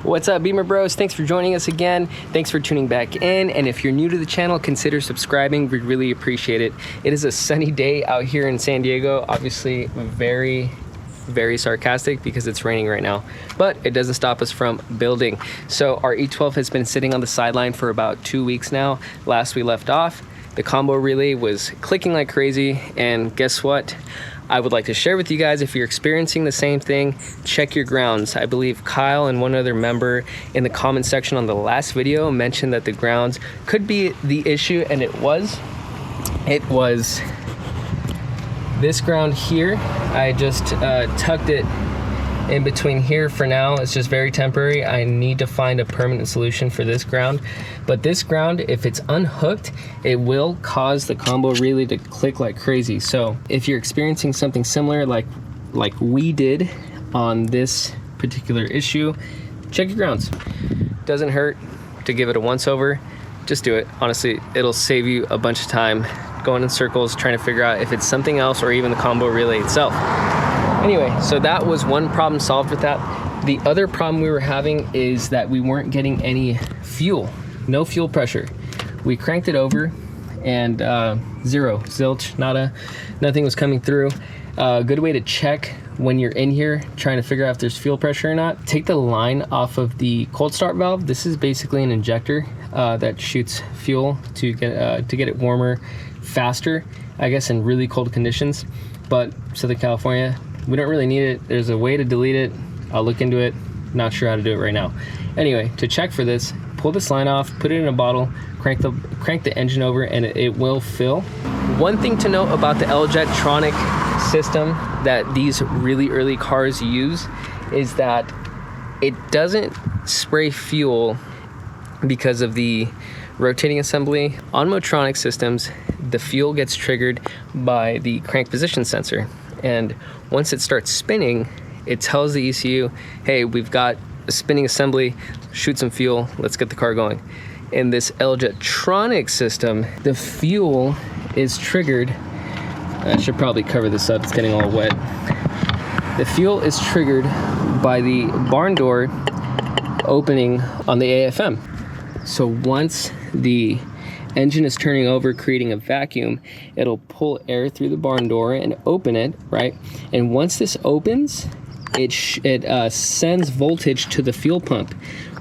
What's up, Beamer Bros? Thanks for joining us again. Thanks for tuning back in. And if you're new to the channel, consider subscribing. We'd really appreciate it. It is a sunny day out here in San Diego. Obviously, very sarcastic because it's raining right now, but it doesn't stop us from building. So our E12 has been sitting on the sideline for about 2 weeks now. Last we left off, the combo relay was clicking like crazy, and guess what? I would like to share with you guys, if you're experiencing the same thing, check your grounds. I believe Kyle and one other member in the comment section on the last video mentioned that the grounds could be the issue, and it was this ground here. I just tucked it in between here for now. It's just very temporary. I need to find a permanent solution for this ground. But this ground, if it's unhooked, it will cause the combo relay to click like crazy. So if you're experiencing something similar like we did on this particular issue, check your grounds. Doesn't hurt to give it a once over. Just do it. Honestly, it'll save you a bunch of time going in circles trying to figure out if it's something else or even the combo relay itself. Anyway, so that was one problem solved with that. The other problem we were having is that we weren't getting any fuel, no fuel pressure. We cranked it over and zero, zilch, nada, nothing was coming through. A good way to check when you're in here trying to figure out if there's fuel pressure or not, take the line off of the cold start valve. This is basically an injector that shoots fuel to get it warmer faster, I guess, in really cold conditions. But Southern California, we don't really need it. There's a way to delete it. I'll look into it. Not sure how to do it right now. Anyway, to check for this, pull this line off, put it in a bottle, crank the engine over, and it will fill. One thing to note about the L-Jetronic system that these really early cars use is that it doesn't spray fuel because of the rotating assembly. On Motronic systems, the fuel gets triggered by the crank position sensor, and once it starts spinning, it tells the ECU, hey, we've got a spinning assembly, shoot some fuel, let's get the car going. In this L-Jetronic system, the fuel is triggered. I should probably cover this up, it's getting all wet. The fuel is triggered by the barn door opening on the AFM. So once the engine is turning over, creating a vacuum, it'll pull air through the barn door and open it, right? And once this opens, it sends voltage to the fuel pump.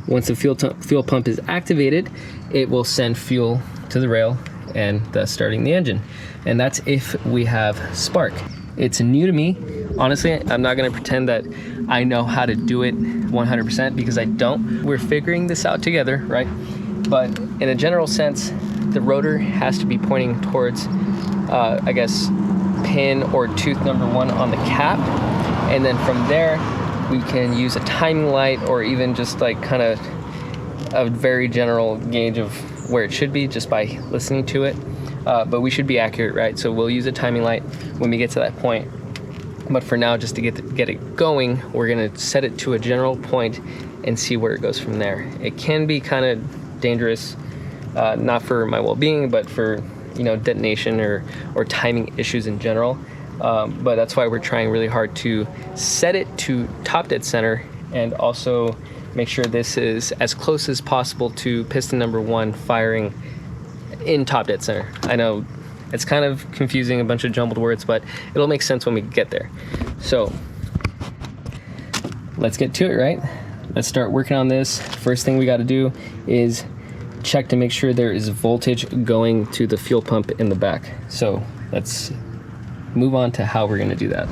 Once the fuel pump is activated, it will send fuel to the rail and thus starting the engine. And that's if we have spark. It's new to me. Honestly, I'm not gonna pretend that I know how to do it 100% because I don't. We're figuring this out together, right? But in a general sense, the rotor has to be pointing towards, I guess, pin or tooth number 1 on the cap. And then from there, we can use a timing light or even just like kind of a very general gauge of where it should be just by listening to it. But we should be accurate, right? So we'll use a timing light when we get to that point. But for now, just to get it going, we're gonna set it to a general point and see where it goes from there. It can be kind of dangerous, not for my well-being, but for, you know, detonation or timing issues in general. But that's why we're trying really hard to set it to top dead center and also make sure this is as close as possible to piston number 1 firing in top dead center. I know it's kind of confusing, a bunch of jumbled words, but it'll make sense when we get there. So let's get to it, right? Let's start working on this. First thing we got to do is check to make sure there is voltage going to the fuel pump in the back. So let's move on to how we're going to do that.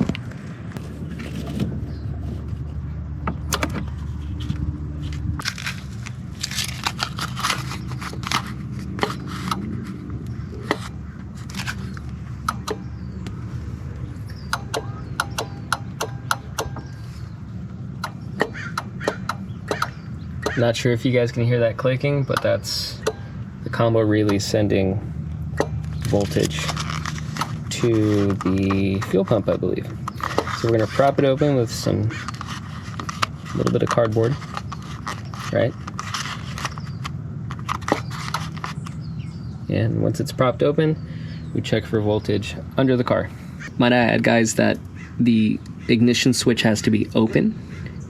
Not sure if you guys can hear that clicking, but that's the combo relay sending voltage to the fuel pump, I believe. So we're gonna prop it open with some little bit of cardboard, right? And once it's propped open, we check for voltage under the car. Might I add, guys, that the ignition switch has to be open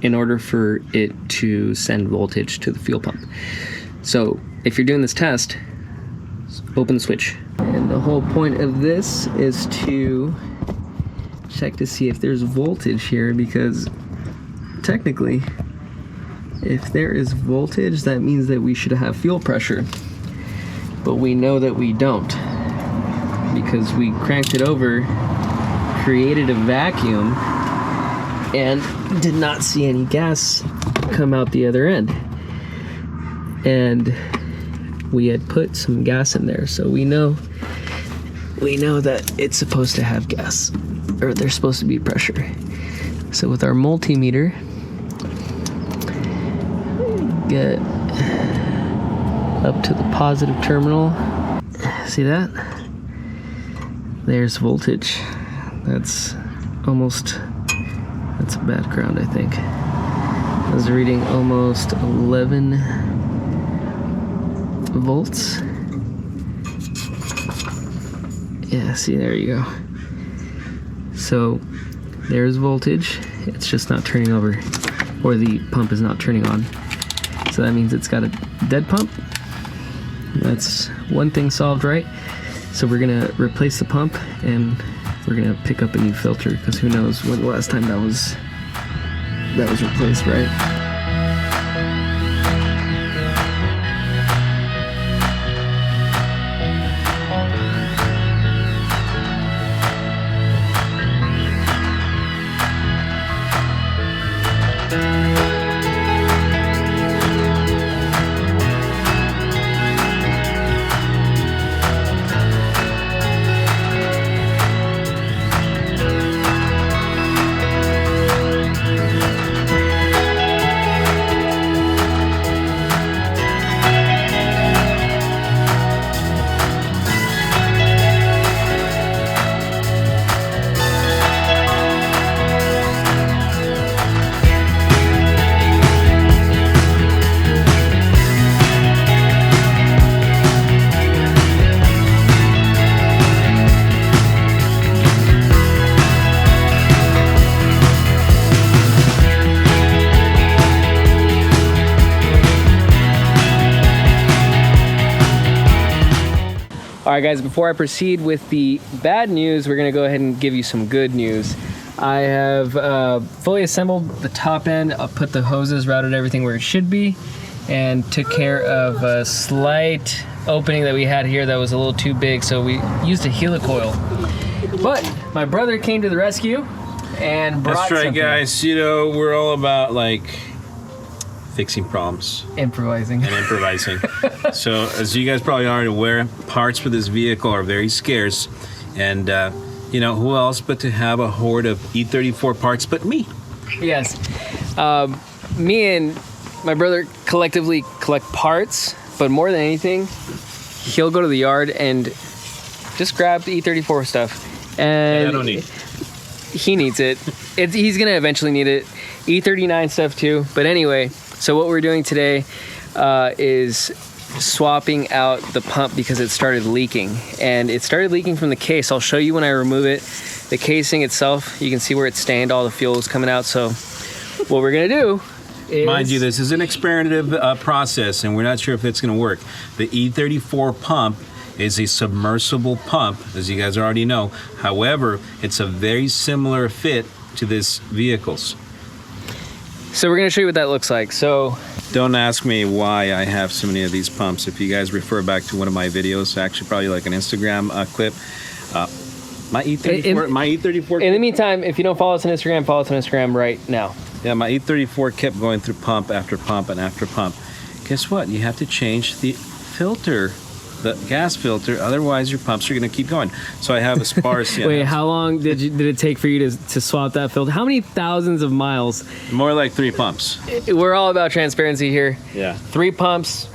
in order for it to send voltage to the fuel pump. So if you're doing this test, open the switch. And the whole point of this is to check to see if there's voltage here, because technically, if there is voltage, that means that we should have fuel pressure. But we know that we don't, because we cranked it over, created a vacuum, and did not see any gas come out the other end. And we had put some gas in there, so we know that it's supposed to have gas, or there's supposed to be pressure. So with our multimeter, get up to the positive terminal. See that? There's voltage. That's a bad ground, I think. I was reading almost 11 volts. Yeah, see, there you go. So there's voltage. It's just not turning over, or the pump is not turning on. So that means it's got a dead pump. That's one thing solved, right? So we're gonna replace the pump, and we're gonna pick up a new filter, because who knows when the last time that was replaced, right? All right, guys, before I proceed with the bad news, we're gonna go ahead and give you some good news. I have fully assembled the top end. I'll put the hoses, routed everything where it should be, and took care of a slight opening that we had here that was a little too big, so we used a helicoil. But my brother came to the rescue and brought That's right, something. guys. You know, we're all about, like, fixing problems. Improvising. And improvising. So, as you guys probably already aware, parts for this vehicle are very scarce. And, you know, who else but to have a horde of E34 parts but me? Yes. Me and my brother collectively collect parts, but more than anything, he'll go to the yard and just grab the E34 stuff. And I don't need it. He needs it. He's going to eventually need it. E39 stuff too. But anyway, so what we're doing today is swapping out the pump because it started leaking. And it started leaking from the case. I'll show you when I remove it. The casing itself, you can see where it's stained, all the fuel is coming out. So what we're gonna do is... Mind you, this is an experimentative process, and we're not sure if it's gonna work. The E34 pump is a submersible pump, as you guys already know. However, it's a very similar fit to this vehicle's. So we're gonna show you what that looks like. So don't ask me why I have so many of these pumps. If you guys refer back to one of my videos, actually probably like an Instagram clip, my E34. In the meantime, if you don't follow us on Instagram, follow us on Instagram right now. Yeah, my E34 kept going through pump after pump and after pump. Guess what? You have to change the filter, the gas filter, otherwise your pumps are going to keep going. So I have a sparse. Wait, how long did it take for you to swap that filter? How many thousands of miles? More like 3 pumps. We're all about transparency here. Yeah. 3 pumps,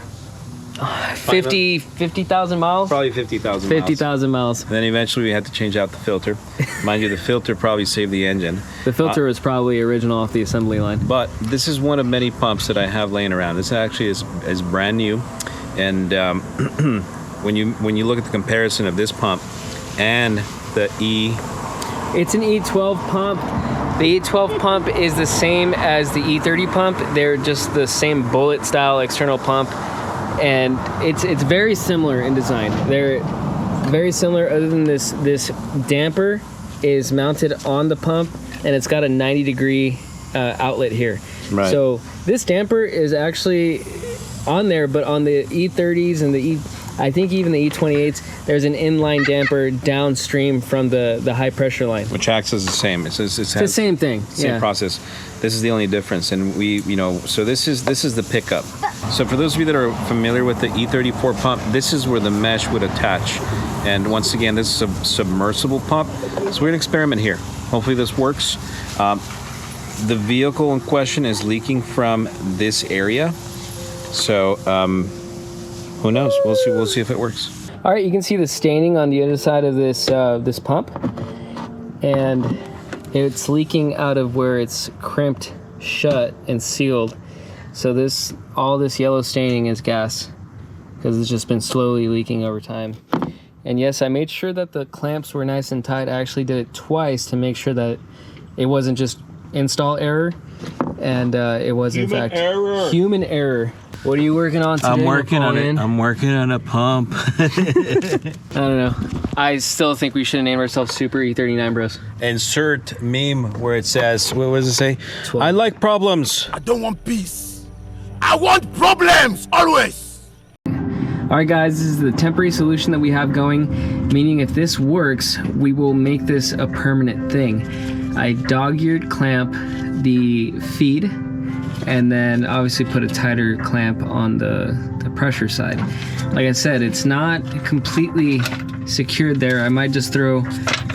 50,000 miles? Probably 50,000 miles. 50,000 miles. Then eventually we had to change out the filter. Mind you, the filter probably saved the engine. The filter was probably original off the assembly line. But this is one of many pumps that I have laying around. This actually is brand new. And when you look at the comparison of this pump and the It's an E12 pump. The E12 pump is the same as the E30 pump. They're just the same bullet style external pump, and it's very similar in design. They're very similar, other than this damper is mounted on the pump, and it's got a 90-degree outlet here. Right. So this damper is actually on there, but on the E30s and I think even the E28s, there's an inline damper downstream from the high pressure line, which acts as the same. It's the same thing. Same process. This is the only difference, and so this is the pickup. So for those of you that are familiar with the E34 pump, this is where the mesh would attach. And once again, this is a submersible pump. So we're gonna experiment here. Hopefully this works. The vehicle in question is leaking from this area. So who knows? We'll see if it works. All right, you can see the staining on the other side of this pump, and it's leaking out of where it's crimped shut and sealed. So all this yellow staining is gas, because it's just been slowly leaking over time. And yes, I made sure that the clamps were nice and tight. I actually did it twice to make sure that it wasn't just install error, and it was in fact human error. What are you working on today? I'm working on it. I'm working on a pump. I don't know. I still think we should have named ourselves Super E39 Bros. Insert meme where it says, what does it say? 12. I like problems. I don't want peace. I want problems, always. All right, guys, this is the temporary solution that we have going, meaning if this works, we will make this a permanent thing. I dog-eared clamp the feed, and then obviously put a tighter clamp on the pressure side. Like I said, it's not completely secured there. I might just throw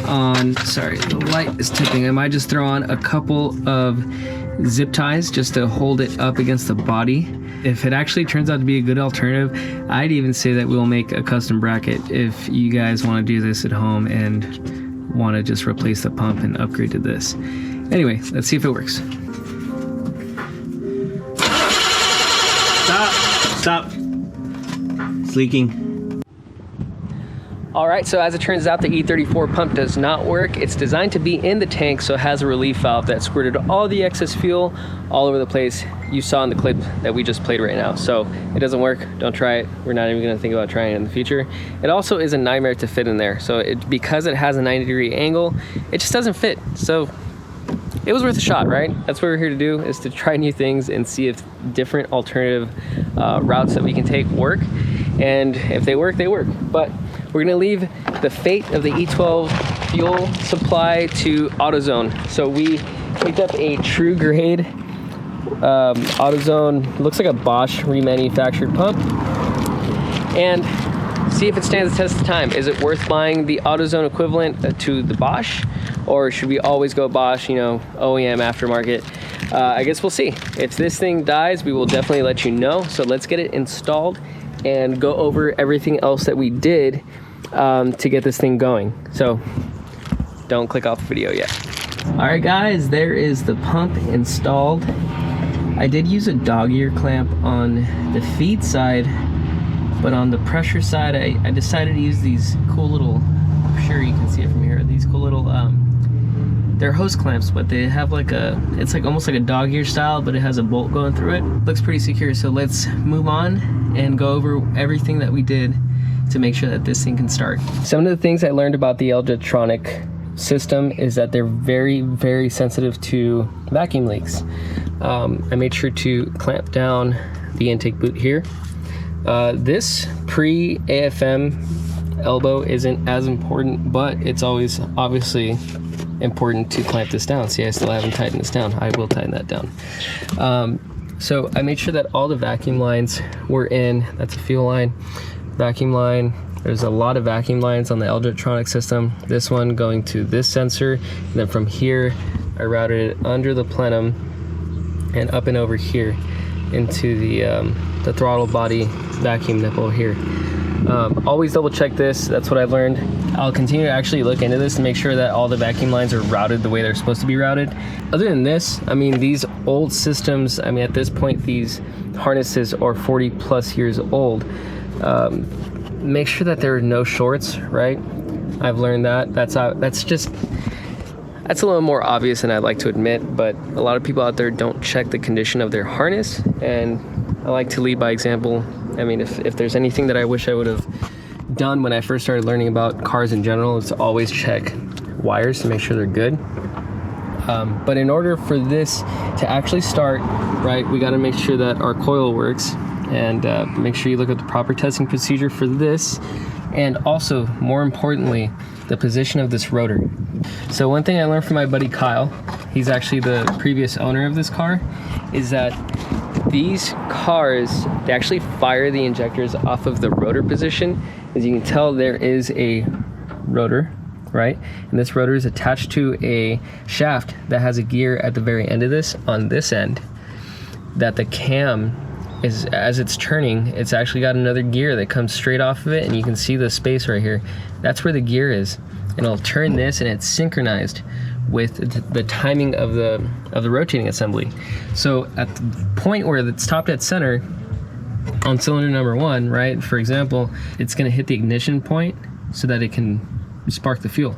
on, sorry, the light is tipping. I might just throw on a couple of zip ties just to hold it up against the body. If it actually turns out to be a good alternative, I'd even say that we'll make a custom bracket if you guys want to do this at home and want to just replace the pump and upgrade to this. Anyway, let's see if it works. Stop. It's leaking. All right, so as it turns out, the E34 pump does not work. It's designed to be in the tank, so it has a relief valve that squirted all the excess fuel all over the place. You saw in the clip that we just played right now. So it doesn't work, don't try it. We're not even gonna think about trying it in the future. It also is a nightmare to fit in there. So because it has a 90-degree angle, it just doesn't fit. So it was worth a shot, right? That's what we're here to do, is to try new things and see if different alternative routes that we can take work. And if they work, they work. But we're gonna leave the fate of the E12 fuel supply to AutoZone. So we picked up a true grade AutoZone, looks like a Bosch remanufactured pump, and see if it stands the test of time. Is it worth buying the AutoZone equivalent to the Bosch, or should we always go Bosch, OEM aftermarket? I guess we'll see. If this thing dies, we will definitely let you know. So let's get it installed and go over everything else that we did to get this thing going. So don't click off the video yet. All right, guys, there is the pump installed. I did use a dog ear clamp on the feed side, but on the pressure side, I decided to use these cool little, I'm sure you can see it from here, these cool little, they're hose clamps, but they have it's like almost like a dog ear style, but it has a bolt going through it. Looks pretty secure, so let's move on and go over everything that we did to make sure that this thing can start. Some of the things I learned about the Eldritronic system is that they're very, very sensitive to vacuum leaks. I made sure to clamp down the intake boot here. This pre-AFM elbow isn't as important, but it's always obviously important to clamp this down. See, I still haven't tightened this down. I will tighten that down. So I made sure that all the vacuum lines were in. That's a fuel line, vacuum line. There's a lot of vacuum lines on the Eldritronic system. This one going to this sensor, and then from here, I routed it under the plenum and up and over here into the throttle body vacuum nipple here. Always double check this. That's what I've learned. I'll continue to actually look into this to make sure that all the vacuum lines are routed the way they're supposed to be routed. Other than this, I mean, these old systems, I mean, at this point, these harnesses are 40 plus years old. Make sure that there are no shorts, right? I've learned that. That's just, That's a little more obvious than I'd like to admit, but a lot of people out there don't check the condition of their harness, and I like to lead by example. I mean, if there's anything that I wish I would have done when I first started learning about cars in general, is to always check wires to make sure they're good. But in order for this to actually start, right, we got to make sure that our coil works, and make sure you look at the proper testing procedure for this, and also, more importantly, the position of this rotor. So one thing I learned from my buddy Kyle, he's actually the previous owner of this car, is that these cars, they actually fire the injectors off of the rotor position. As you can tell, there is a rotor, right? And this rotor is attached to a shaft that has a gear at the very end of this, on this end, that the cam is, as it's turning, it's actually got another gear that comes straight off of it, and you can see the space right here. That's where the gear is. And it'll turn this, and it's synchronized with the timing of the rotating assembly. So at the point where it's stopped at center on cylinder number 1, right, for example, it's gonna hit the ignition point so that it can spark the fuel.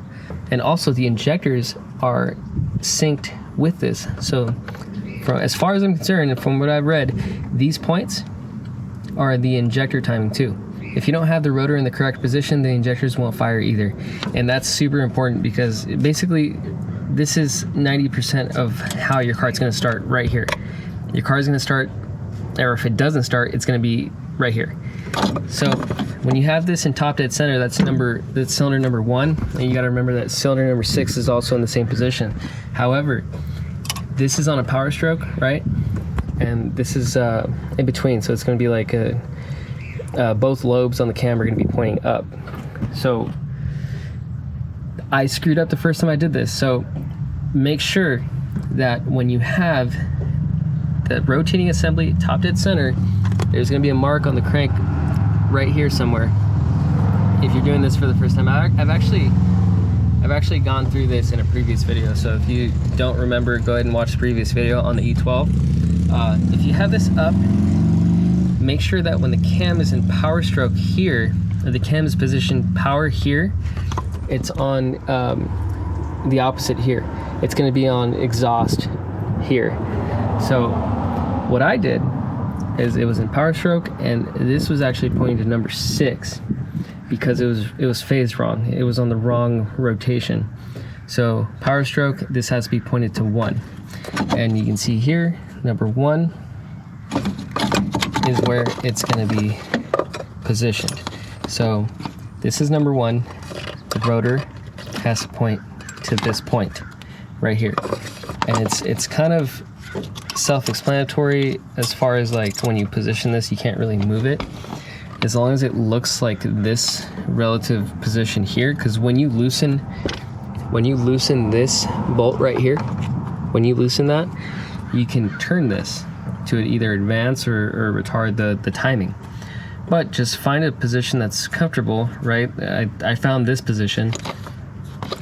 And also the injectors are synced with this. So as far as I'm concerned, and from what I've read, these points are the injector timing too. If you don't have the rotor in the correct position, the injectors won't fire either. And that's super important, because basically this is 90% of how your car's gonna start right here. Your car's gonna start, or if it doesn't start, it's gonna be right here. So when you have this in top dead center, that's cylinder number 1, and you gotta remember that cylinder number 6 is also in the same position. However, this is on a power stroke, right? And this is in between, so it's gonna be like both lobes on the cam are gonna be pointing up. So I screwed up the first time I did this. So make sure that when you have the rotating assembly top dead center, there's gonna be a mark on the crank right here somewhere. If you're doing this for the first time, I've actually gone through this in a previous video. So if you don't remember, go ahead and watch the previous video on the E12. If you have this up, make sure that when the cam is in power stroke here, or the cam is positioned power here, it's on the opposite here. It's gonna be on exhaust here. So what I did is, it was in power stroke, and this was actually pointing to number 6 because it was phased wrong. It was on the wrong rotation. So power stroke, this has to be pointed to 1. And you can see here, number 1 is where it's gonna be positioned. So this is number 1. The rotor has to point to this point right here. And it's kind of self-explanatory as far as like when you position this, you can't really move it as long as it looks like this relative position here. Because when you loosen this bolt right here, when you loosen that, you can turn this to either advance or retard the timing. But just find a position that's comfortable, right? I found this position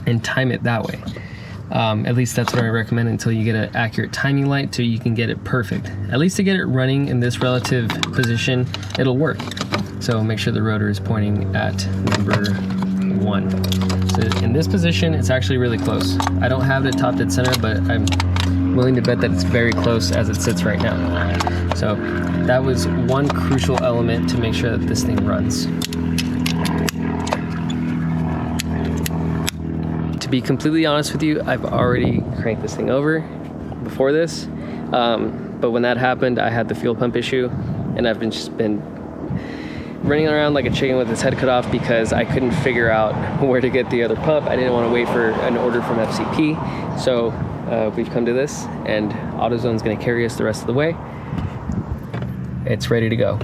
and time it that way. At least that's what I recommend, until you get an accurate timing light, so you can get it perfect. At least to get it running in this relative position, it'll work. So make sure the rotor is pointing at number 1. So in this position, it's actually really close. I don't have it at top dead center, but I'm willing to bet that it's very close as it sits right now. So that was one crucial element to make sure that this thing runs. To be completely honest with you, I've already cranked this thing over before this, but when that happened, I had the fuel pump issue, and I've just been running around like a chicken with its head cut off because I couldn't figure out where to get the other pump. I didn't want to wait for an order from FCP, so we've come to this, and AutoZone's going to carry us the rest of the way. It's ready to go.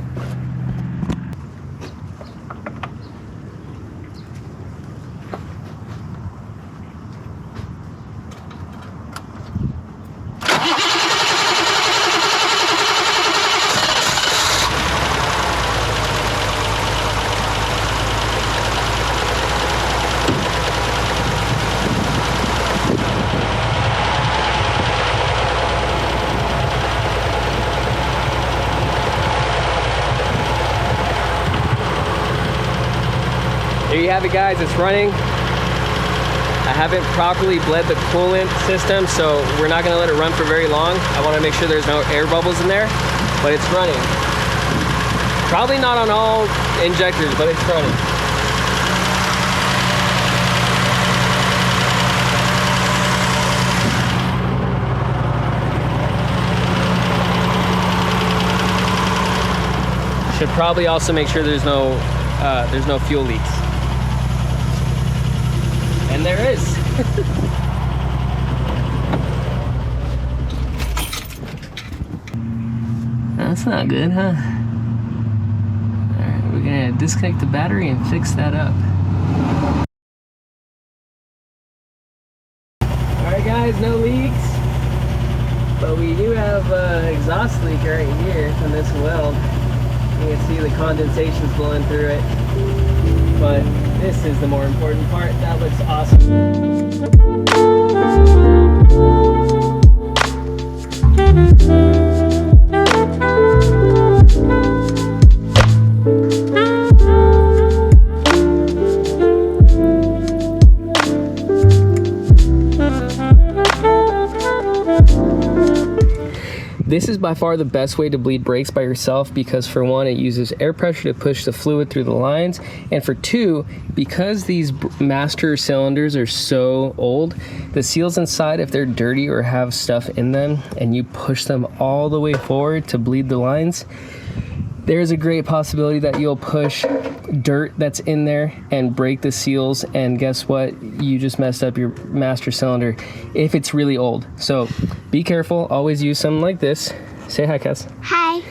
There you have it, guys. It's running. I haven't properly bled the coolant system, so we're not gonna let it run for very long. I wanna make sure there's no air bubbles in there, but it's running. Probably not on all injectors, but it's running. Should probably also make sure there's no fuel leaks. And there is. That's not good, huh? Alright, we're gonna disconnect the battery and fix that up. Alright guys, no leaks. But we do have an exhaust leak right here from this weld. You can see the condensation's blowing through it. But this is the more important part. That looks awesome. This is by far the best way to bleed brakes by yourself because for one, it uses air pressure to push the fluid through the lines, and for two, because these master cylinders are so old, the seals inside, if they're dirty or have stuff in them and you push them all the way forward to bleed the lines, there's a great possibility that you'll push dirt that's in there and break the seals, and guess what? You just messed up your master cylinder if it's really old. So be careful, always use something like this. Say hi, Cass. Hi.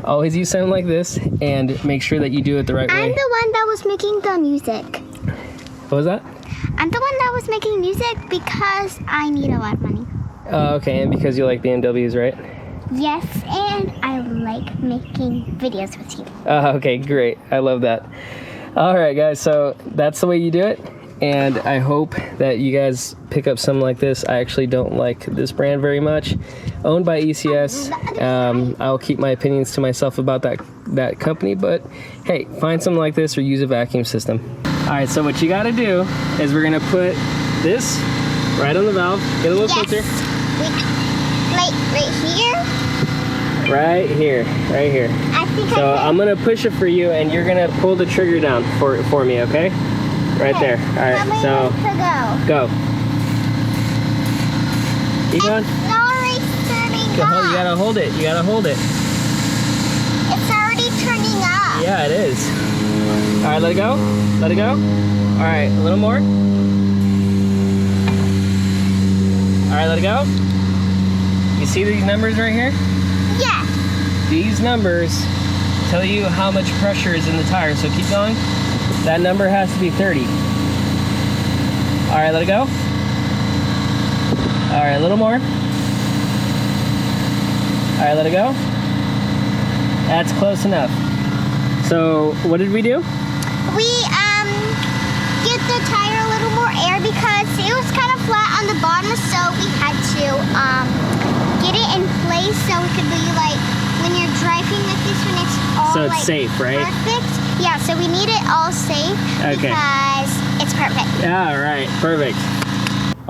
Always use something like this and make sure that you do it the right way. I'm the one that was making the music. What was that? I'm the one that was making music because I need a lot of money. Okay, and because you like BMWs, right? Yes, and I like making videos with you. Okay, great. I love that. All right, guys, so that's the way you do it. And I hope that you guys pick up something like this. I actually don't like this brand very much. Owned by ECS. I'll keep my opinions to myself about that company, but hey, find something like this or use a vacuum system. All right, so what you gotta do is we're gonna put this right on the valve. Get a little closer. Right here? Right here, right here. I think so I'm gonna push it for you, and you're gonna pull the trigger down for me, okay? Right there. All right. So go. Keep going. It's already turning up. You gotta hold it. You gotta hold it. It's already turning up. Yeah, it is. All right, let it go. Let it go. All right, a little more. All right, let it go. You see these numbers right here? Yeah. These numbers tell you how much pressure is in the tire, so keep going. That number has to be 30. All right, let it go. All right, a little more. All right, let it go. That's close enough. So what did we do? We give the tire a little more air because it was kind of flat on the bottom, so we had to get it in place so it could be like when you're driving with this when it's all so it's like safe, right? Perfect. Yeah, so we need it all safe because it's perfect. Yeah, all right, perfect.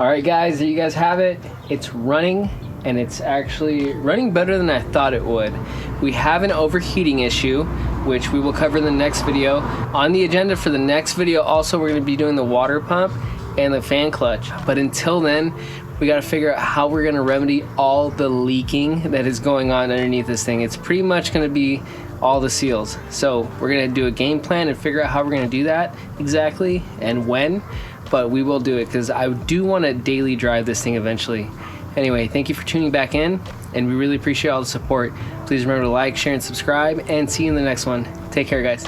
All right, guys, there you guys have it. It's running, and it's actually running better than I thought it would. We have an overheating issue, which we will cover in the next video. On the agenda for the next video, also, we're gonna be doing the water pump and the fan clutch. But until then, we gotta figure out how we're gonna remedy all the leaking that is going on underneath this thing. It's pretty much gonna be all the seals. So we're gonna do a game plan and figure out how we're gonna do that exactly and when, but we will do it because I do wanna daily drive this thing eventually. Anyway, thank you for tuning back in, and we really appreciate all the support. Please remember to like, share, and subscribe, and see you in the next one. Take care, guys.